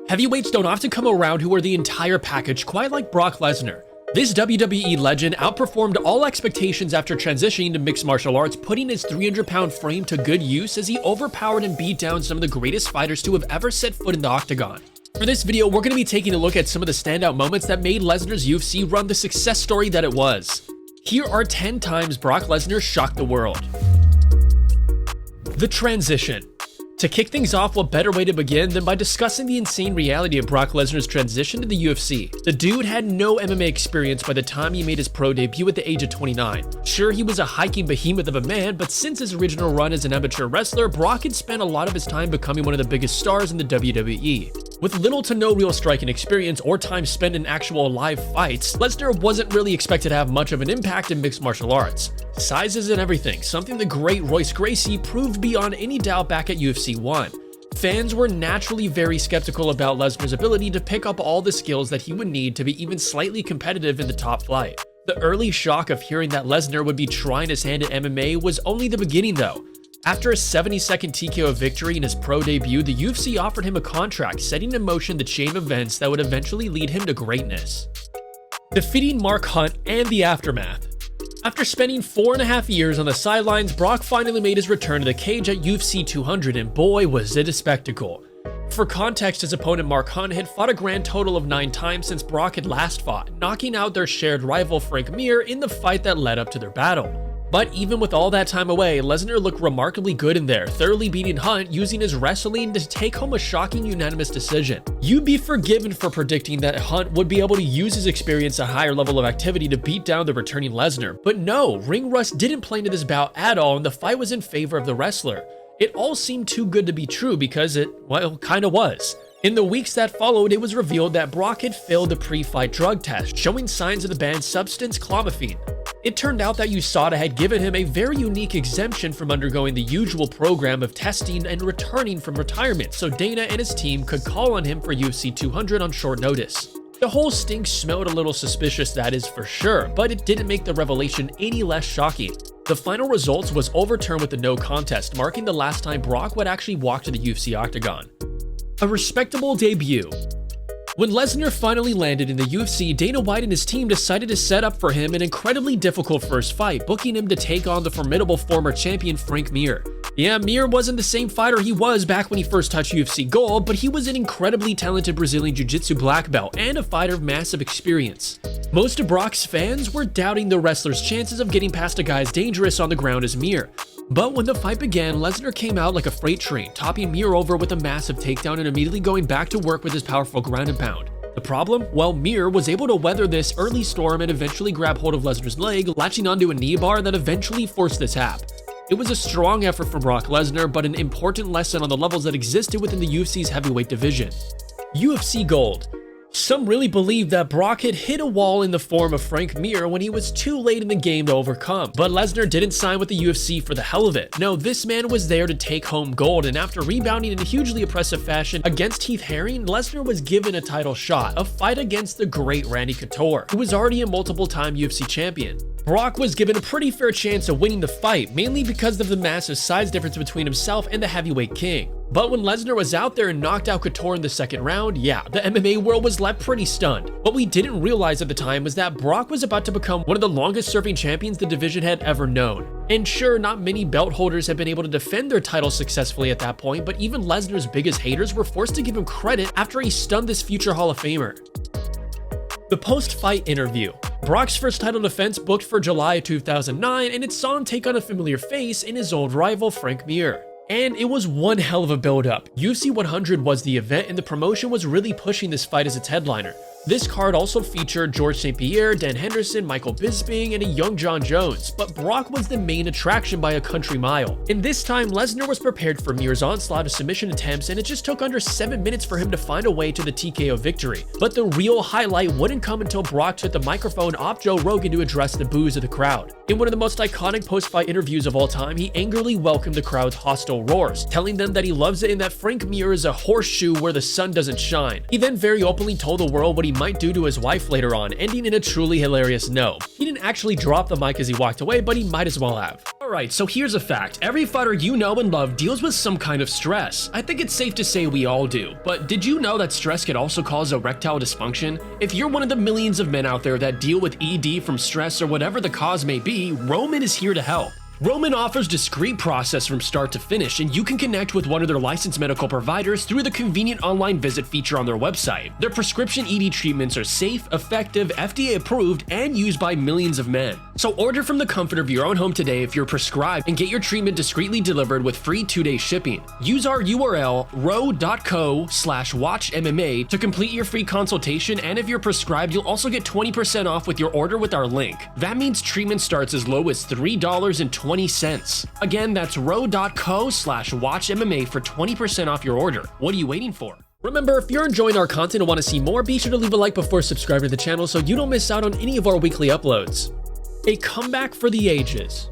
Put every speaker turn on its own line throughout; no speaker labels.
Heavyweights don't often come around who are the entire package, quite like Brock Lesnar. This WWE legend outperformed all expectations after transitioning to mixed martial arts, putting his 300-pound frame to good use as he overpowered and beat down some of the greatest fighters to have ever set foot in the octagon. For this video, we're going to be taking a look at some of the standout moments that made Lesnar's UFC run the success story that it was. Here are 10 times Brock Lesnar shocked the world. The transition. To kick things off, what better way to begin than by discussing the insane reality of Brock Lesnar's transition to the UFC. The dude had no MMA experience by the time he made his pro debut at the age of 29. Sure, he was a hiking behemoth of a man, but since his original run as an amateur wrestler, Brock had spent a lot of his time becoming one of the biggest stars in the WWE. With little to no real striking experience or time spent in actual live fights, Lesnar wasn't really expected to have much of an impact in mixed martial arts. Size isn't everything, something the great Royce Gracie proved beyond any doubt back at UFC 1. Fans were naturally very skeptical about Lesnar's ability to pick up all the skills that he would need to be even slightly competitive in the top flight. The early shock of hearing that Lesnar would be trying his hand at MMA was only the beginning though. After a 70-second TKO victory in his pro debut, the UFC offered him a contract, setting in motion the chain of events that would eventually lead him to greatness. Defeating Mark Hunt and the aftermath. After spending 4.5 years on the sidelines, Brock finally made his return to the cage at UFC 200, and boy was it a spectacle. For context, his opponent Mark Hunt had fought a grand total of 9 times since Brock had last fought, knocking out their shared rival Frank Mir in the fight that led up to their battle. But even with all that time away, Lesnar looked remarkably good in there, thoroughly beating Hunt using his wrestling to take home a shocking unanimous decision. You'd be forgiven for predicting that Hunt would be able to use his experience at a higher level of activity to beat down the returning Lesnar. But no, ring rust didn't play into this bout at all, and the fight was in favor of the wrestler. It all seemed too good to be true because it, well, kinda was. In the weeks that followed, it was revealed that Brock had failed the pre-fight drug test, showing signs of the banned substance clomiphene. It turned out that USADA had given him a very unique exemption from undergoing the usual program of testing and returning from retirement, so Dana and his team could call on him for UFC 200 on short notice. The whole stink smelled a little suspicious, that is for sure, but it didn't make the revelation any less shocking. The final results was overturned with a no contest, marking the last time Brock would actually walk to the UFC octagon. A respectable debut. When Lesnar finally landed in the UFC, Dana White and his team decided to set up for him an incredibly difficult first fight, booking him to take on the formidable former champion Frank Mir. Yeah, Mir wasn't the same fighter he was back when he first touched UFC gold, but he was an incredibly talented Brazilian Jiu-Jitsu black belt and a fighter of massive experience. Most of Brock's fans were doubting the wrestler's chances of getting past a guy as dangerous on the ground as Mir. But when the fight began, Lesnar came out like a freight train, topping Mir over with a massive takedown and immediately going back to work with his powerful ground and pound. The problem? Well, Mir was able to weather this early storm and eventually grab hold of Lesnar's leg, latching onto a knee bar that eventually forced the tap. It was a strong effort from Brock Lesnar, but an important lesson on the levels that existed within the UFC's heavyweight division. UFC Gold. Some really believed that Brock had hit a wall in the form of Frank Mir when he was too late in the game to overcome. But Lesnar didn't sign with the UFC for the hell of it. No, this man was there to take home gold, and after rebounding in a hugely impressive fashion against Heath Herring, Lesnar was given a title shot, a fight against the great Randy Couture, who was already a multiple-time UFC champion. Brock was given a pretty fair chance of winning the fight, mainly because of the massive size difference between himself and the heavyweight king. But when Lesnar was out there and knocked out Couture in the second round, yeah, the MMA world was left pretty stunned. What we didn't realize at the time was that Brock was about to become one of the longest serving champions the division had ever known. And sure, not many belt holders have been able to defend their titles successfully at that point, but even Lesnar's biggest haters were forced to give him credit after he stunned this future Hall of Famer. The post-fight interview. Brock's first title defense booked for July of 2009, and it saw him take on a familiar face in his old rival Frank Mir. And it was one hell of a build-up. UFC 100 was the event, and the promotion was really pushing this fight as its headliner. This card also featured George St. Pierre, Dan Henderson, Michael Bisping, and a young John Jones, but Brock was the main attraction by a country mile. And this time, Lesnar was prepared for Mir's onslaught of submission attempts, and it just took under 7 minutes for him to find a way to the TKO victory. But the real highlight wouldn't come until Brock took the microphone off Joe Rogan to address the boos of the crowd. In one of the most iconic post-fight interviews of all time, he angrily welcomed the crowd's hostile roars, telling them that he loves it and that Frank Mir is a horseshoe where the sun doesn't shine. He then very openly told the world what he might do to his wife later on, ending in a truly hilarious no. He didn't actually drop the mic as he walked away, but he might as well have. Alright, so here's a fact. Every fighter you know and love deals with some kind of stress. I think it's safe to say we all do. But did you know that stress could also cause erectile dysfunction? If you're one of the millions of men out there that deal with ED from stress or whatever the cause may be, Roman is here to help. Roman offers discreet process from start to finish, and you can connect with one of their licensed medical providers through the convenient online visit feature on their website. Their prescription ED treatments are safe, effective, FDA approved, and used by millions of men. So order from the comfort of your own home today if you're prescribed and get your treatment discreetly delivered with free 2-day shipping. Use our URL ro.co/watchmma to complete your free consultation, and if you're prescribed, you'll also get 20% off with your order with our link. That means treatment starts as low as $3.20. Again, that's ro.co/watchmma for 20% off your order. What are you waiting for? Remember, if you're enjoying our content and want to see more, be sure to leave a like before subscribing to the channel so you don't miss out on any of our weekly uploads. A comeback for the ages.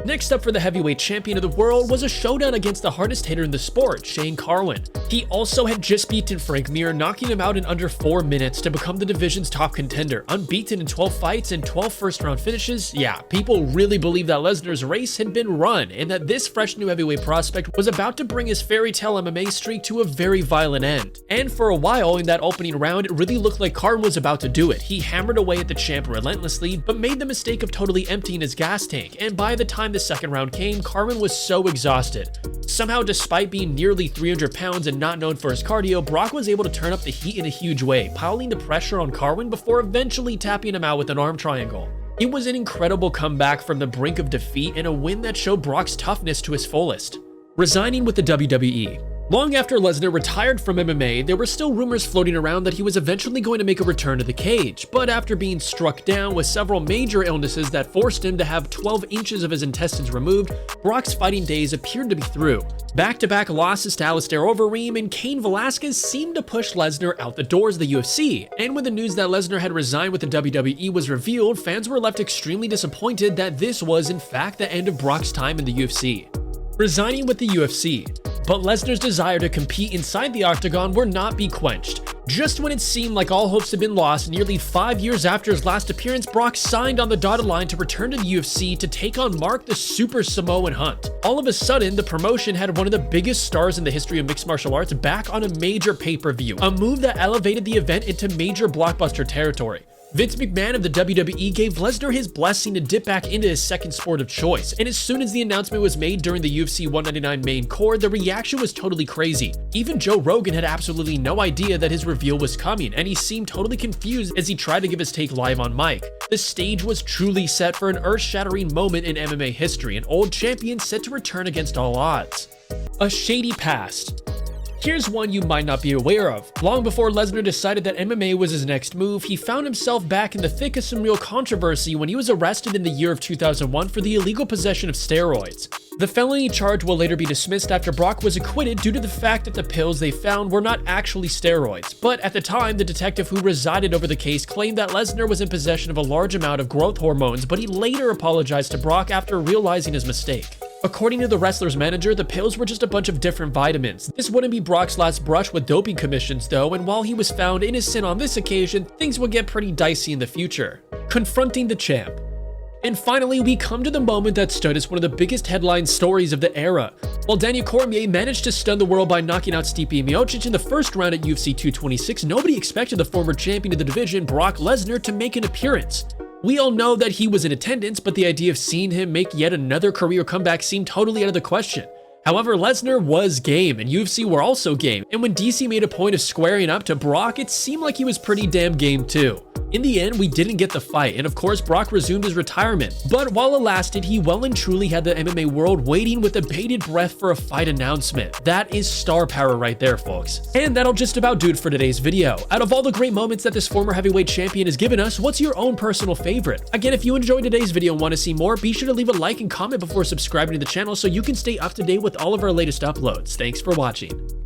Next up for the heavyweight champion of the world was a showdown against the hardest hitter in the sport, Shane Carwin. He also had just beaten Frank Mir, knocking him out in under 4 minutes to become the division's top contender, unbeaten in 12 fights and 12 first-round finishes. Yeah, people really believe that Lesnar's race had been run and that this fresh new heavyweight prospect was about to bring his fairy tale MMA streak to a very violent end. And for a while in that opening round, it really looked like Carwin was about to do it. He hammered away at the champ relentlessly, but made the mistake of totally emptying his gas tank, and by the time the second round came, Carwin was so exhausted. Somehow, despite being nearly 300 pounds and not known for his cardio, Brock was able to turn up the heat in a huge way, piling the pressure on Carwin before eventually tapping him out with an arm triangle. It was an incredible comeback from the brink of defeat and a win that showed Brock's toughness to his fullest. Resigning with the WWE. Long after Lesnar retired from MMA, there were still rumors floating around that he was eventually going to make a return to the cage, but after being struck down with several major illnesses that forced him to have 12 inches of his intestines removed, Brock's fighting days appeared to be through. Back-to-back losses to Alistair Overeem and Cain Velasquez seemed to push Lesnar out the doors of the UFC, and when the news that Lesnar had resigned with the WWE was revealed, fans were left extremely disappointed that this was in fact the end of Brock's time in the UFC. Resigning with the UFC. But Lesnar's desire to compete inside the octagon would not be quenched. Just when it seemed like all hopes had been lost, nearly 5 years after his last appearance, Brock signed on the dotted line to return to the UFC to take on Mark the Super Samoan Hunt. All of a sudden, the promotion had one of the biggest stars in the history of mixed martial arts back on a major pay-per-view, a move that elevated the event into major blockbuster territory. Vince McMahon of the WWE gave Lesnar his blessing to dip back into his second sport of choice, and as soon as the announcement was made during the UFC 199 main card, the reaction was totally crazy. Even Joe Rogan had absolutely no idea that his reveal was coming, and he seemed totally confused as he tried to give his take live on mic. The stage was truly set for an earth-shattering moment in MMA history, an old champion set to return against all odds. A shady past. Here's one you might not be aware of. Long before Lesnar decided that MMA was his next move, he found himself back in the thick of some real controversy when he was arrested in the year of 2001 for the illegal possession of steroids. The felony charge will later be dismissed after Brock was acquitted due to the fact that the pills they found were not actually steroids. But at the time, the detective who resided over the case claimed that Lesnar was in possession of a large amount of growth hormones, but he later apologized to Brock after realizing his mistake. According to the wrestler's manager, the pills were just a bunch of different vitamins. This wouldn't be Brock's last brush with doping commissions though, and while he was found innocent on this occasion, things would get pretty dicey in the future. Confronting the champ. And finally, we come to the moment that stood as one of the biggest headline stories of the era. While Daniel Cormier managed to stun the world by knocking out Stipe Miocic in the first round at UFC 226, nobody expected the former champion of the division, Brock Lesnar, to make an appearance. We all know that he was in attendance, but the idea of seeing him make yet another career comeback seemed totally out of the question. However, Lesnar was game, and UFC were also game, and when DC made a point of squaring up to Brock, it seemed like he was pretty damn game too. In the end, we didn't get the fight, and of course Brock resumed his retirement. But while it lasted, he well and truly had the MMA world waiting with a bated breath for a fight announcement. That is star power right there, folks. And that'll just about do it for today's video. Out of all the great moments that this former heavyweight champion has given us, what's your own personal favorite? Again, if you enjoyed today's video and want to see more, be sure to leave a like and comment before subscribing to the channel so you can stay up to date with all of our latest uploads. Thanks for watching.